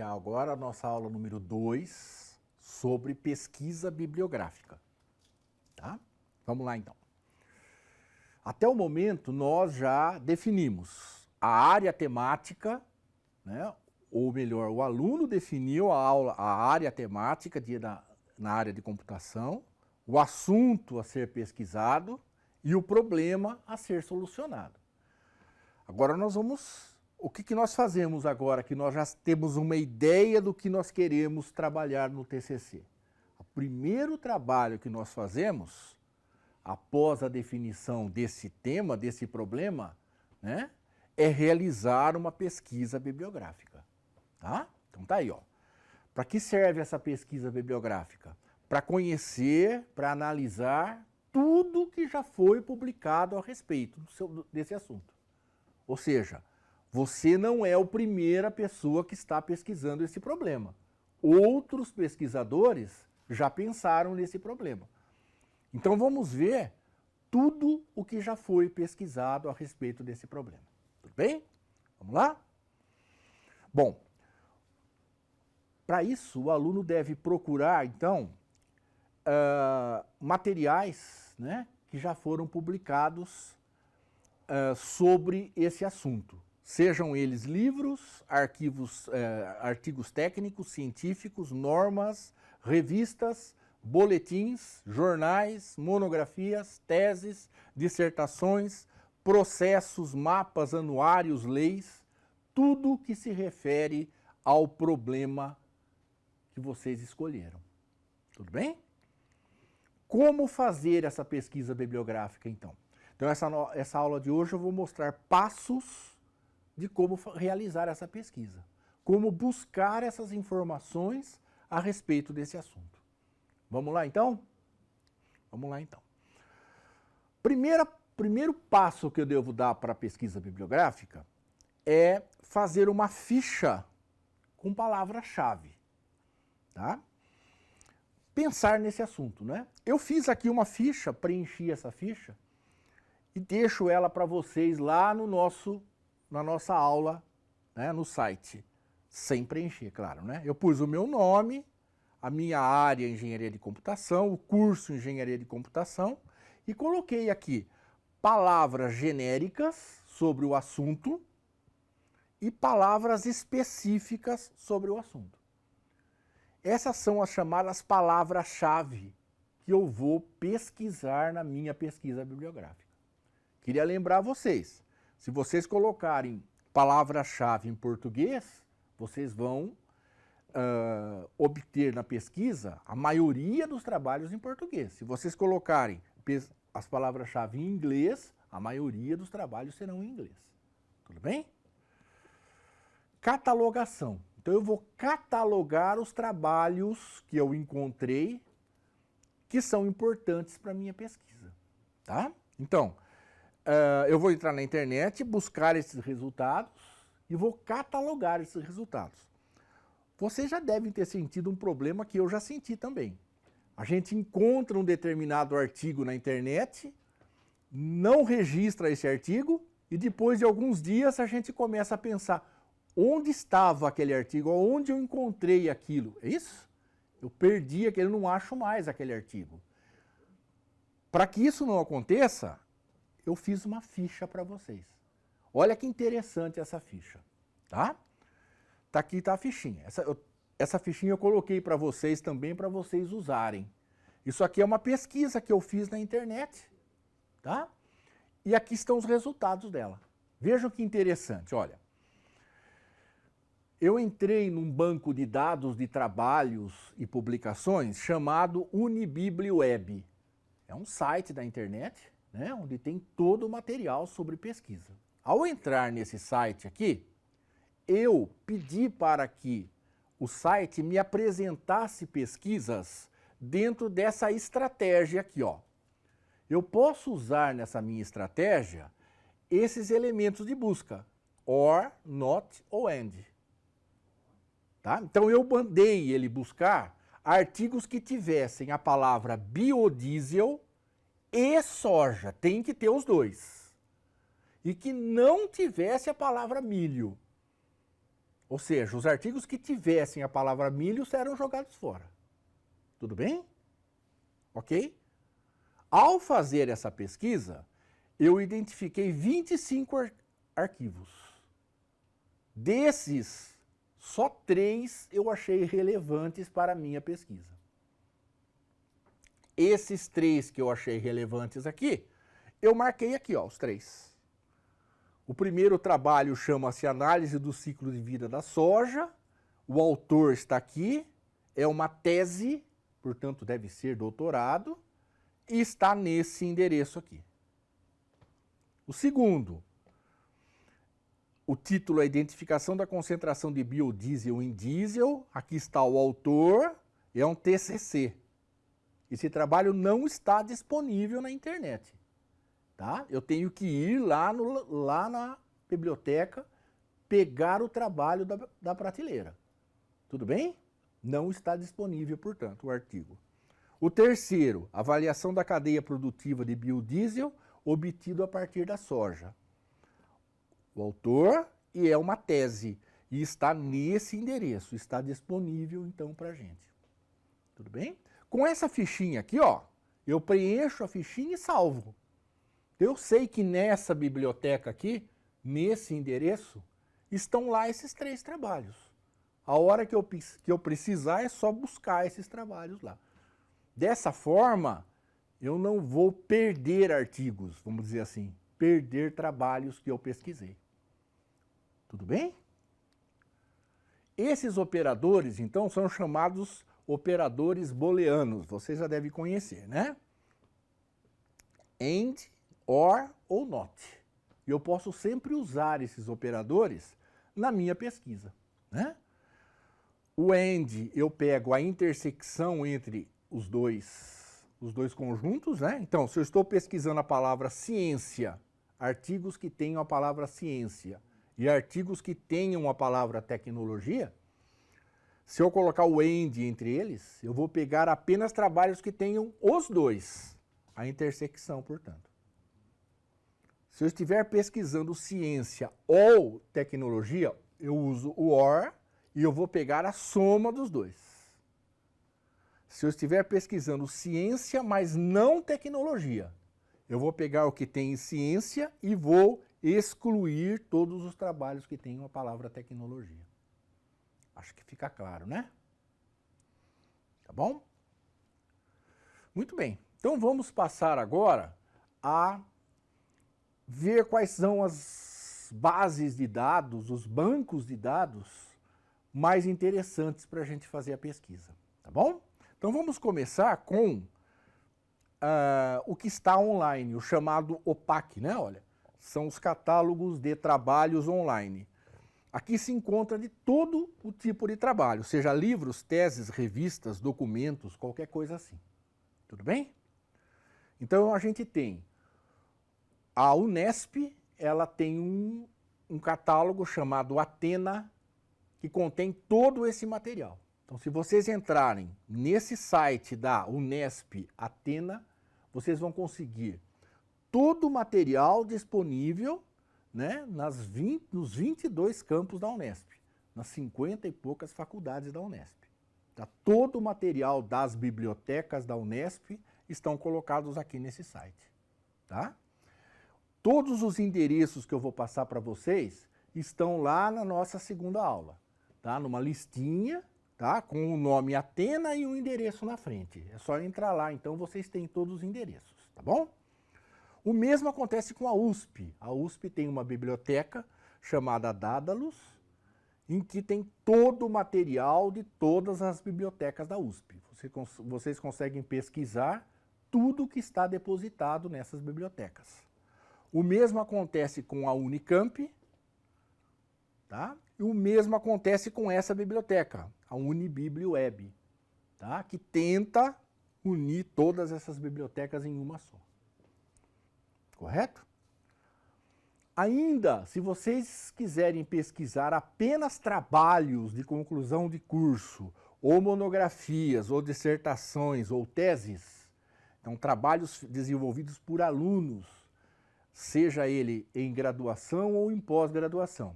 iniciar agora a nossa aula número 2 sobre pesquisa bibliográfica. Tá? Vamos lá então. Até o momento nós já definimos a área temática, né? Ou melhor, o aluno definiu a área temática na área de computação, o assunto a ser pesquisado e o problema a ser solucionado. Agora o que nós fazemos agora que nós já temos uma ideia do que nós queremos trabalhar no TCC? O primeiro trabalho que nós fazemos, após a definição desse tema, desse problema, né, é realizar uma pesquisa bibliográfica. Tá? Então tá aí, ó. Para que serve essa pesquisa bibliográfica? Para conhecer, para analisar tudo que já foi publicado a respeito desse assunto. Ou seja, você não é a primeira pessoa que está pesquisando esse problema. Outros pesquisadores já pensaram nesse problema. Então vamos ver tudo o que já foi pesquisado a respeito desse problema. Tudo bem? Vamos lá? Bom, para isso o aluno deve procurar, então, materiais, né, que já foram publicados sobre esse assunto. Sejam eles livros, artigos técnicos, científicos, normas, revistas, boletins, jornais, monografias, teses, dissertações, processos, mapas, anuários, leis, tudo que se refere ao problema que vocês escolheram. Tudo bem? Como fazer essa pesquisa bibliográfica, então? Então, essa aula de hoje eu vou mostrar passos de como realizar essa pesquisa. Como buscar essas informações a respeito desse assunto. Vamos lá, então? Vamos lá, então. Primeiro passo que eu devo dar para a pesquisa bibliográfica é fazer uma ficha com palavra-chave. Tá? Pensar nesse assunto, né? Eu fiz aqui uma ficha, preenchi essa ficha e deixo ela para vocês lá na nossa aula, né, no site, sem preencher, claro, né? Eu pus o meu nome, a minha área Engenharia de Computação, o curso Engenharia de Computação e coloquei aqui palavras genéricas sobre o assunto e palavras específicas sobre o assunto. Essas são as chamadas palavras-chave que eu vou pesquisar na minha pesquisa bibliográfica. Queria lembrar vocês, se vocês colocarem palavra-chave em português, vocês vão obter na pesquisa a maioria dos trabalhos em português. Se vocês colocarem as palavras-chave em inglês, a maioria dos trabalhos serão em inglês. Tudo bem? Catalogação. Então eu vou catalogar os trabalhos que eu encontrei que são importantes para a minha pesquisa. Tá? Então, eu vou entrar na internet, buscar esses resultados e vou catalogar esses resultados. Vocês já devem ter sentido um problema que eu já senti também. A gente encontra um determinado artigo na internet, não registra esse artigo e depois de alguns dias a gente começa a pensar: onde estava aquele artigo? Onde eu encontrei aquilo? É isso? Eu perdi aquele, eu não acho mais aquele artigo. Para que isso não aconteça, eu fiz uma ficha para vocês. Olha que interessante essa ficha, tá? Tá aqui, tá a fichinha. Essa fichinha eu coloquei para vocês também, para vocês usarem. Isso aqui é uma pesquisa que eu fiz na internet, tá? E aqui estão os resultados dela. Vejam que interessante, olha. Eu entrei num banco de dados de trabalhos e publicações chamado Unibibliweb. É um site da internet, né, onde tem todo o material sobre pesquisa. Ao entrar nesse site aqui, eu pedi para que o site me apresentasse pesquisas dentro dessa estratégia aqui, ó. Eu posso usar nessa minha estratégia esses elementos de busca, or, not ou and. Tá? Então eu mandei ele buscar artigos que tivessem a palavra biodiesel e soja, tem que ter os dois. E que não tivesse a palavra milho. Ou seja, os artigos que tivessem a palavra milho serão jogados fora. Tudo bem? Ok? Ao fazer essa pesquisa, eu identifiquei 25 arquivos. Desses, só 3 eu achei relevantes para a minha pesquisa. Esses 3 que eu achei relevantes aqui, eu marquei aqui, ó, os 3. O primeiro trabalho chama-se Análise do Ciclo de Vida da Soja. O autor está aqui, é uma tese, portanto deve ser doutorado, e está nesse endereço aqui. O segundo, o título é Identificação da Concentração de Biodiesel em Diesel. Aqui está o autor, é um TCC. Esse trabalho não está disponível na internet. Tá? Eu tenho que ir lá na biblioteca, pegar o trabalho da prateleira. Tudo bem? Não está disponível, portanto, o artigo. O terceiro, avaliação da cadeia produtiva de biodiesel obtido a partir da soja. O autor, e é uma tese, e está nesse endereço, está disponível então para a gente. Tudo bem? Com essa fichinha aqui, ó, eu preencho a fichinha e salvo. Eu sei que nessa biblioteca aqui, nesse endereço, estão lá esses 3 trabalhos. A hora que eu precisar é só buscar esses trabalhos lá. Dessa forma, eu não vou perder artigos, vamos dizer assim, perder trabalhos que eu pesquisei. Tudo bem? Esses operadores, então, são chamados operadores booleanos. Você já deve conhecer, né? AND, OR ou NOT. E eu posso sempre usar esses operadores na minha pesquisa, né? O AND, eu pego a intersecção entre os dois conjuntos, né? Então, se eu estou pesquisando a palavra ciência, artigos que tenham a palavra ciência e artigos que tenham a palavra tecnologia, se eu colocar o AND entre eles, eu vou pegar apenas trabalhos que tenham os dois, a intersecção, portanto. Se eu estiver pesquisando ciência ou tecnologia, eu uso o OR e eu vou pegar a soma dos dois. Se eu estiver pesquisando ciência, mas não tecnologia, eu vou pegar o que tem em ciência e vou excluir todos os trabalhos que tenham a palavra tecnologia. Acho que fica claro, né? Tá bom? Muito bem. Então vamos passar agora a ver quais são as bases de dados, os bancos de dados mais interessantes para a gente fazer a pesquisa. Tá bom? Então vamos começar com o que está online, o chamado OPAC, né? Olha, são os catálogos de trabalhos online. Aqui se encontra de todo o tipo de trabalho, seja livros, teses, revistas, documentos, qualquer coisa assim. Tudo bem? Então a gente tem a Unesp, ela tem um catálogo chamado Atena, que contém todo esse material. Então, se vocês entrarem nesse site da Unesp Atena, vocês vão conseguir todo o material disponível, né, nos 22 campos da Unesp, nas 50 e poucas faculdades da Unesp. Tá? Todo o material das bibliotecas da Unesp estão colocados aqui nesse site. Tá? Todos os endereços que eu vou passar para vocês estão lá na nossa segunda aula, tá? Numa listinha, tá? Com o nome Atena e um endereço na frente. É só entrar lá, então vocês têm todos os endereços, tá bom? O mesmo acontece com a USP. A USP tem uma biblioteca chamada Daedalus, em que tem todo o material de todas as bibliotecas da USP. Vocês conseguem pesquisar tudo que está depositado nessas bibliotecas. O mesmo acontece com a Unicamp, tá? E o mesmo acontece com essa biblioteca, a Unibibliweb, tá? Que tenta unir todas essas bibliotecas em uma só. Correto? Ainda, se vocês quiserem pesquisar apenas trabalhos de conclusão de curso, ou monografias, ou dissertações, ou teses, então trabalhos desenvolvidos por alunos, seja ele em graduação ou em pós-graduação,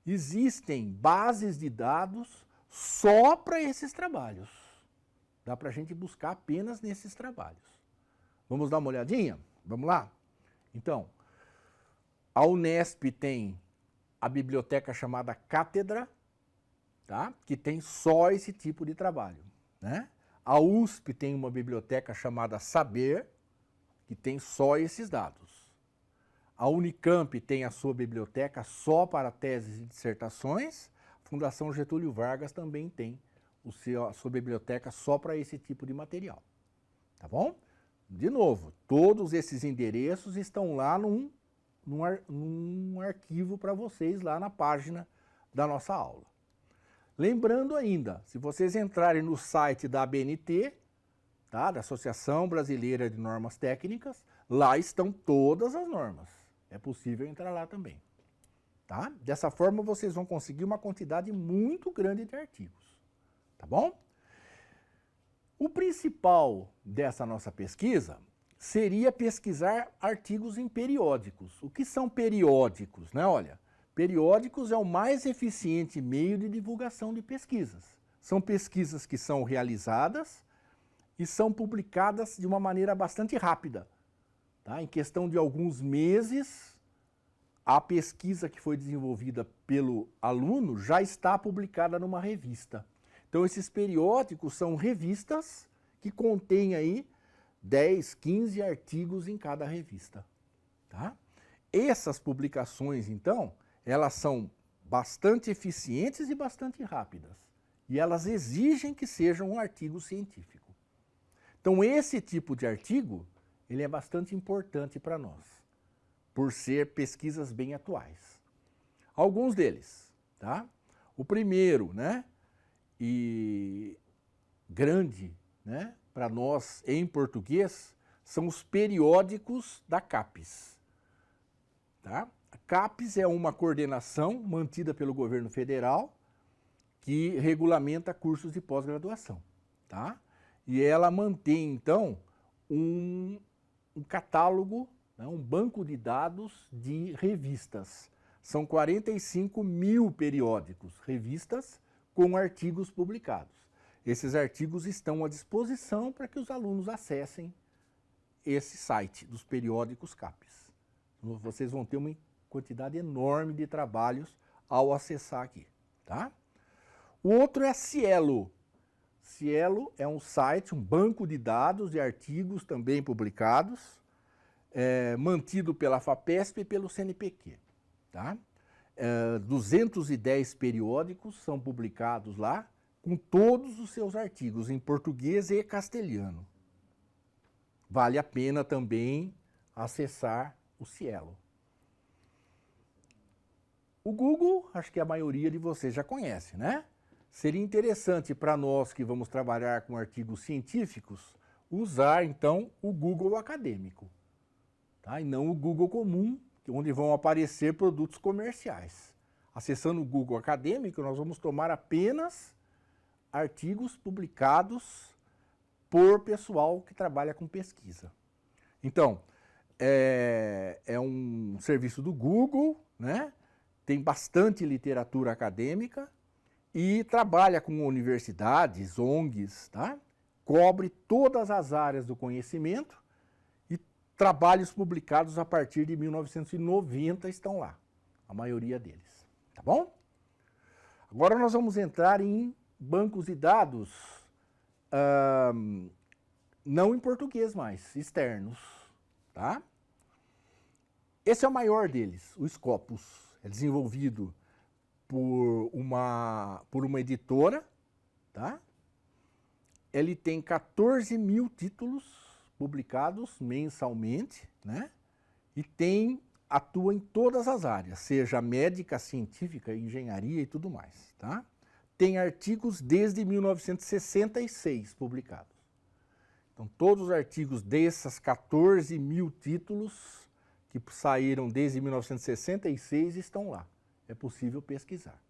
existem bases de dados só para esses trabalhos. Dá para a gente buscar apenas nesses trabalhos. Vamos dar uma olhadinha? Vamos lá? Então, a Unesp tem a biblioteca chamada Cátedra, tá? Que tem só esse tipo de trabalho, né? A USP tem uma biblioteca chamada Saber, que tem só esses dados. A Unicamp tem a sua biblioteca só para teses e dissertações. A Fundação Getúlio Vargas também tem a sua biblioteca só para esse tipo de material. Tá bom? De novo, todos esses endereços estão lá num arquivo para vocês lá na página da nossa aula. Lembrando ainda, se vocês entrarem no site da ABNT, tá, da Associação Brasileira de Normas Técnicas, lá estão todas as normas. É possível entrar lá também. Tá? Dessa forma, vocês vão conseguir uma quantidade muito grande de artigos. Tá bom? O principal dessa nossa pesquisa seria pesquisar artigos em periódicos. O que são periódicos, né? Olha, periódicos é o mais eficiente meio de divulgação de pesquisas. São pesquisas que são realizadas e são publicadas de uma maneira bastante rápida. Tá? Em questão de alguns meses, a pesquisa que foi desenvolvida pelo aluno já está publicada numa revista. Então, esses periódicos são revistas que contêm aí 10, 15 artigos em cada revista. Tá? Essas publicações, então, elas são bastante eficientes e bastante rápidas. E elas exigem que seja um artigo científico. Então, esse tipo de artigo, ele é bastante importante para nós, por ser pesquisas bem atuais. Alguns deles, tá? O primeiro, né, e grande, né, para nós em português, são os periódicos da CAPES. Tá? A CAPES é uma coordenação mantida pelo governo federal que regulamenta cursos de pós-graduação. Tá? E ela mantém, então, um catálogo, né, um banco de dados de revistas. São 45 mil periódicos, revistas com artigos publicados. Esses artigos estão à disposição para que os alunos acessem esse site dos periódicos CAPES. Vocês vão ter uma quantidade enorme de trabalhos ao acessar aqui. Tá? O outro é a Cielo. Cielo é um site, um banco de dados de artigos também publicados, mantido pela FAPESP e pelo CNPq. Tá? 210 periódicos são publicados lá, com todos os seus artigos em português e castelhano. Vale a pena também acessar o Cielo. O Google, acho que a maioria de vocês já conhece, né? Seria interessante para nós que vamos trabalhar com artigos científicos, usar então o Google acadêmico, tá? E não o Google comum, onde vão aparecer produtos comerciais. Acessando o Google acadêmico, nós vamos tomar apenas artigos publicados por pessoal que trabalha com pesquisa. Então, é um serviço do Google, né? Tem bastante literatura acadêmica e trabalha com universidades, ONGs, tá? Cobre todas as áreas do conhecimento e trabalhos publicados a partir de 1990 estão lá, a maioria deles, tá bom? Agora nós vamos entrar em bancos de dados não em português mais, externos, tá? Esse é o maior deles, o Scopus. É desenvolvido por uma editora, tá? Ele tem 14 mil títulos publicados mensalmente, né? E atua em todas as áreas, seja médica, científica, engenharia e tudo mais, tá? Tem artigos desde 1966 publicados. Então, todos os artigos dessas 14 mil títulos que saíram desde 1966 estão lá. É possível pesquisar.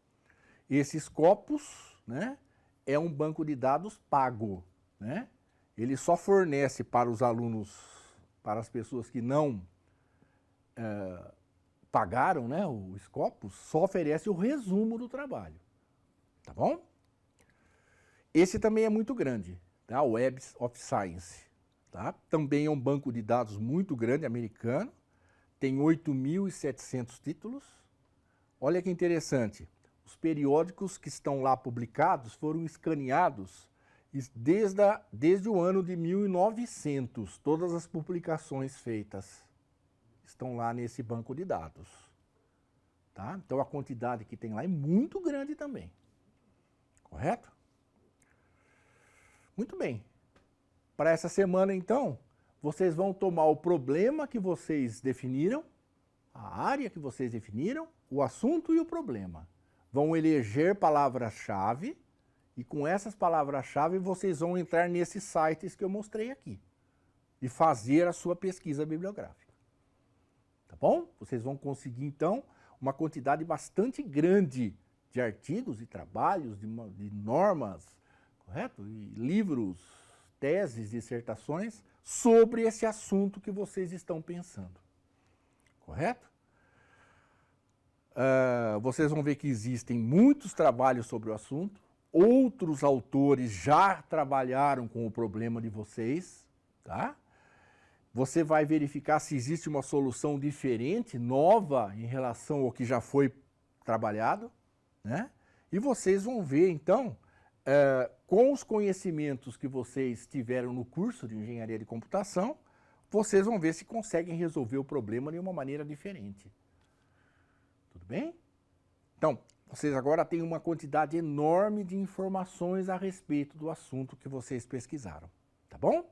Esse Scopus, né, é um banco de dados pago, né? Ele só fornece para os alunos, para as pessoas que não pagaram, né, o Scopus, só oferece o resumo do trabalho. Tá bom? Esse também é muito grande, tá? O Web of Science. Tá? Também é um banco de dados muito grande, americano. Tem 8.700 títulos. Olha que interessante. Os periódicos que estão lá publicados foram escaneados desde o ano de 1900. Todas as publicações feitas estão lá nesse banco de dados. Tá? Então a quantidade que tem lá é muito grande também. Correto? Muito bem. Para essa semana, então, vocês vão tomar o problema que vocês definiram, a área que vocês definiram, o assunto e o problema. Vão eleger palavras-chave e com essas palavras-chave vocês vão entrar nesses sites que eu mostrei aqui e fazer a sua pesquisa bibliográfica. Tá bom? Vocês vão conseguir, então, uma quantidade bastante grande de artigos e trabalhos, de normas, correto? E livros, teses, dissertações sobre esse assunto que vocês estão pensando. Correto? Vocês vão ver que existem muitos trabalhos sobre o assunto, outros autores já trabalharam com o problema de vocês, tá? Você vai verificar se existe uma solução diferente, nova, em relação ao que já foi trabalhado, né? E vocês vão ver, então, com os conhecimentos que vocês tiveram no curso de Engenharia de Computação, vocês vão ver se conseguem resolver o problema de uma maneira diferente. Tudo bem? Então, vocês agora têm uma quantidade enorme de informações a respeito do assunto que vocês pesquisaram. Tá bom?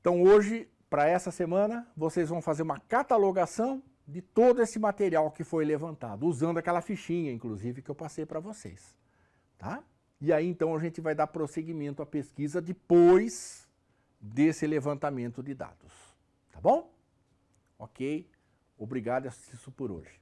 Então, hoje, para essa semana, vocês vão fazer uma catalogação de todo esse material que foi levantado, usando aquela fichinha, inclusive, que eu passei para vocês. Tá? E aí, então, a gente vai dar prosseguimento à pesquisa depois desse levantamento de dados. Tá bom? Ok. Obrigado, é isso por hoje.